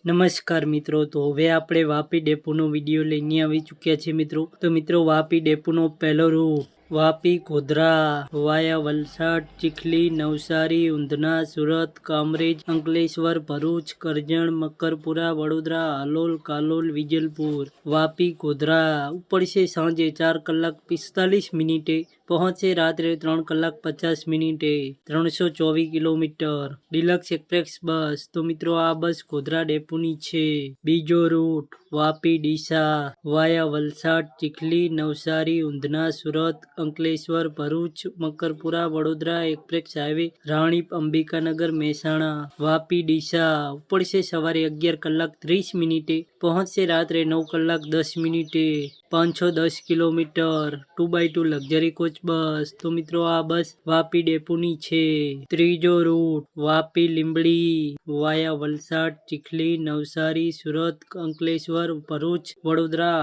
નમસ્કાર મિત્રો, તો હવે આપણે વાપી ડેપોનો વિડીયો લઈને આવી ચૂક્યા છીએ મિત્રો. તો મિત્રો, વાપી ડેપોનો પહેલો રૂટ વાપી ગોધરા વાયા વલસાડ, ચીખલી, નવસારી, ઉંધના, સુરત, કામરેજ, અંકલેશ્વર, ભરૂચ, કરજણ, મકરપુરા, વડોદરા, હાલોલ, કાલોલ, વિજલપુર. વાપી ગોધરા ઉપડશે સાંજે 4 કલાક 45 મિનિટે, પહોંચે રાત્રે 3 કલાક 50 મિનિટે. 324 કિલોમીટર. ડિલક્સ એક્સપ્રેસ બસ. તો મિત્રો, આ બસ ગોધરા ડેપોની છે. બીજો રૂટ વાપી ડીસા વાયા વલસાડ, ચીખલી, નવસારી, ઉંધના, સુરત, અંકલેશ્વર, ભરૂચ, મકરપુરા, વડોદરા એક્સપ્રેસ હાઈવે, રાણીપ, અંબિકાનગર, મહેસાણા. વાપી ડીસા ઉપડશે સવારે 11 કલાક 30 મિનિટે, પહોંચશે રાત્રે 9 કલાક 10 મિનિટે. 510 કિલોમીટર. 2x2 લક્ઝરી કોચ બસ. તો મિત્રો, આ બસ વાપી ડેપોની છે. ત્રીજો રૂટ વાપી લીંબડી વાયા વલસાડ, ચીખલી, નવસારી, સુરત, અંકલેશ્વર, ભરૂચ, વડોદરા,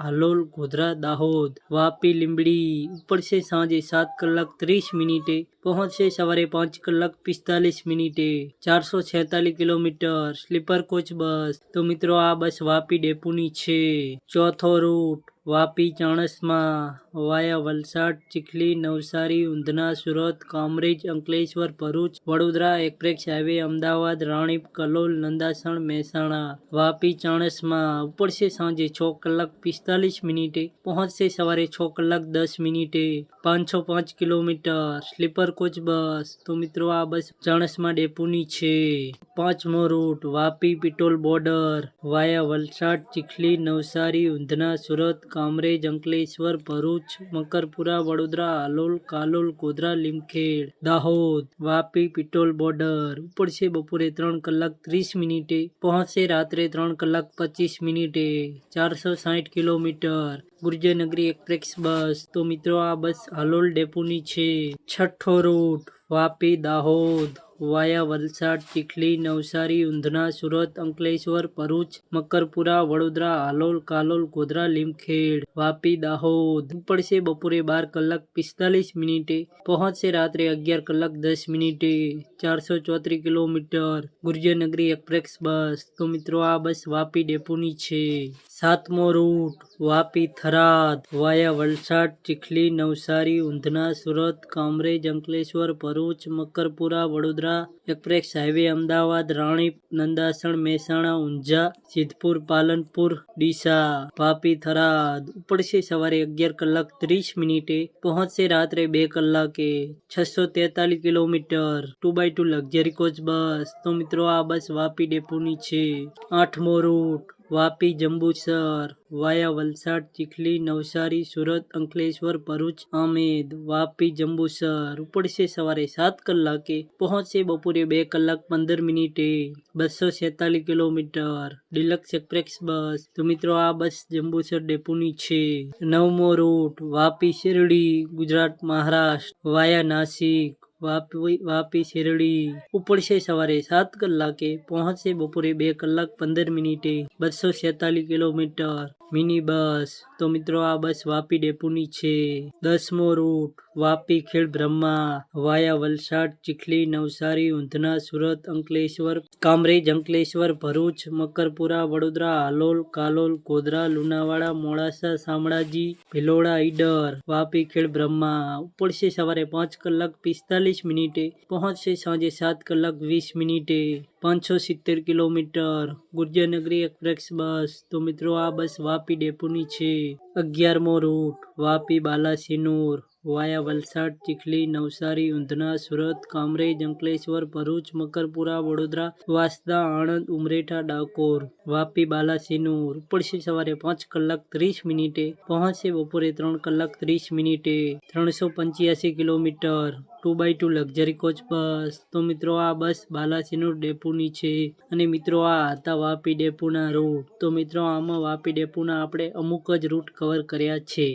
હાલોલ, ગોધરા, દાહોદ. વાપી લીંબડી ઉપડશે સાંજે 7 કલાક 30 મિનિટે, પહોંચશે સવારે 5 કલાક 45 મિનિટે. 446 કિલોમીટર. સ્લીપર કોચ બસ. તો મિત્રો, આ બસ વાપી ડેપોની છે. ચોથો રૂટ વાપી ચાણસ્મા વાયા વલસાડ, ચીખલી, નવસારી, ઉંધના, સુરત, કામરેજ, અંકલેશ્વર, ભરૂચ, વડોદરા એક્સપ્રેસ હાઈવે, અમદાવાદ, રાણીપ, કલોલ, નંદાસણ, મહેસાણા. વાપી ચાણસ્મા ઉપડશે સાંજે 6 કલાક 45 મિનિટે, પહોંચશે સવારે 6 કલાક 10 મિનિટે. 505 કિલોમીટર. સ્લીપર કોચ બસ. તો મિત્રો, આ બસ ચાણસ્મા ડેપોની છે. પાંચમો રૂટ વાપી પિટોલ બોર્ડર વાયા વલસાડ, ચીખલી, નવસારી, ઉંધના, સુરત, કામરેજ, અંકલેશ્વર, ભરૂચ, મકરપુરા, વડોદરા, હાલોલ, કાલોલ, ગોધરા, લીમખેડ, દાહોદ. વાપી પિટોલ બોર્ડર ઉપડશે બપોરે 3 કલાક 30 મિનિટે, પહોંચશે રાત્રે 3 કલાક 25 મિનિટે. 460 કિલોમીટર. ગુર્જરનગરી એક્સપ્રેસ બસ. તો મિત્રો, આ બસ હાલોલ ડેપોની છે. છઠ્ઠો રૂટ વાપી દાહોદ વાયા વલસાડ, ચીખલી, નવસારી, ઉંધના, સુરત, અંકલેશ્વર, ભરૂચ, મકરપુરા, વડોદરા, હાલોલ, કાલોલ, ગોધરા, લીમખેડ. વાપી દાહોદ ઉપડશે બપોરે 12 કલાક 45 મિનિટે, પહોંચશે રાત્રે 11 કલાક 10 મિનિટે. 434 કિલોમીટર. ગુર્જરનગરી એક્સપ્રેસ બસ. તો મિત્રો, આ બસ વાપી ડેપોની છે. સાતમો રૂટ વાપી થરાદ વાયા વલસાડ, ચીખલી, નવસારી, ઉંધના, સુરત, કામરેજ, અંકલેશ્વર, ભરૂચ, મકરપુરા, વડોદરા એક્સપ્રેસ હાઈવે, અમદાવાદ, રાણીપ, નંદાસણ, મહેસાણા, ઊંઝા, સિદ્ધપુર, પાલનપુર, ડીસા. વાપી થરાદ ઉપડશે સવારે 11 કલાક 30 મિનિટે, પહોંચશે રાત્રે 2 કલાકે. 643 કિલોમીટર. 2x2 લક્ઝરી કોચ બસ. તો મિત્રો, આ બસ વાપી ડેપોની છે. આઠમો રૂટ વાપી જંબુસર વાયા વલસાડ, ચીખલી, નવસારી, સુરત, અંકલેશ્વર, ભરૂચ, આમેદ. વાપી જંબુસર ઉપડશે સવારે 7 કલાકે, પહોંચશે બપોરે 2 કલાક 15 મિનિટે. 246 કિલોમીટર. ડિલક્સ એક્સપ્રેસ બસ. તો મિત્રો, આ બસ જંબુસર ડેપોની છે. નવમો રૂટ વાપી શિરડી ગુજરાત મહારાષ્ટ્ર વાયા નાસિક વાપી શિરડી ઉપડશે સવારે 7 કલાકે, પહોંચશે બપોરે 2 કલાક 15 મિનિટે. 246 કિલોમીટર. Mini bus. તો મિત્રો, આ બસ વાપી ડેપોની છે. 10મો રૂટ વાપી ખેડ બ્રહ્મા વાયા વલસાડ, ચીખલી, નવસારી, ઉંધના, સુરત, અંકલેશ્વર, કામરેજ, અંકલેશ્વર, ભરૂચ, મકરપુરા, વડોદરા, હાલોલ, કાલોલ, ગોધરા, લુણાવાડા, મોડાસા, શામળાજી, ભિલોડા, ઈડર. વાપી ખેડ બ્રહ્મા ઉપડશે સવારે 5 કલાક 45 મિનિટે, પહોંચશે સાંજે 7 કલાક 20 મિનિટે. 570 કિલોમીટર. ગુર્જરનગરી એક્સપ્રેસ બસ. તો મિત્રો, આ બસ વાપી ડેપોની છે. 11મો રૂટ વાપી બાલાસિનોર વાયા વલસાડ, ચીખલી, નવસારી, ઉંધના, સુરત, કામરેજ, અંકલેશ્વર, ભરૂચ, મકરપુરા, વડોદરા, વાંસદા, આણંદ, ઉમરેઠા, ડાકોર. વાપી બાલાસિનોર ઉપડશે સવારે 5 કલાક 30 મિનિટે, પહોંચશે બપોરે 3 કલાક 30 મિનિટે. 385 કિલોમીટર. 2x2 લક્ઝરી કોચ બસ. તો મિત્રો, આ બસ બાલાસિનોર ડેપોની છે. અને મિત્રો, આ હતા વાપી ડેપોના રૂટ. તો મિત્રો, આમાં વાપી ડેપોના આપણે અમુક જ રૂટ કવર કર્યા છે.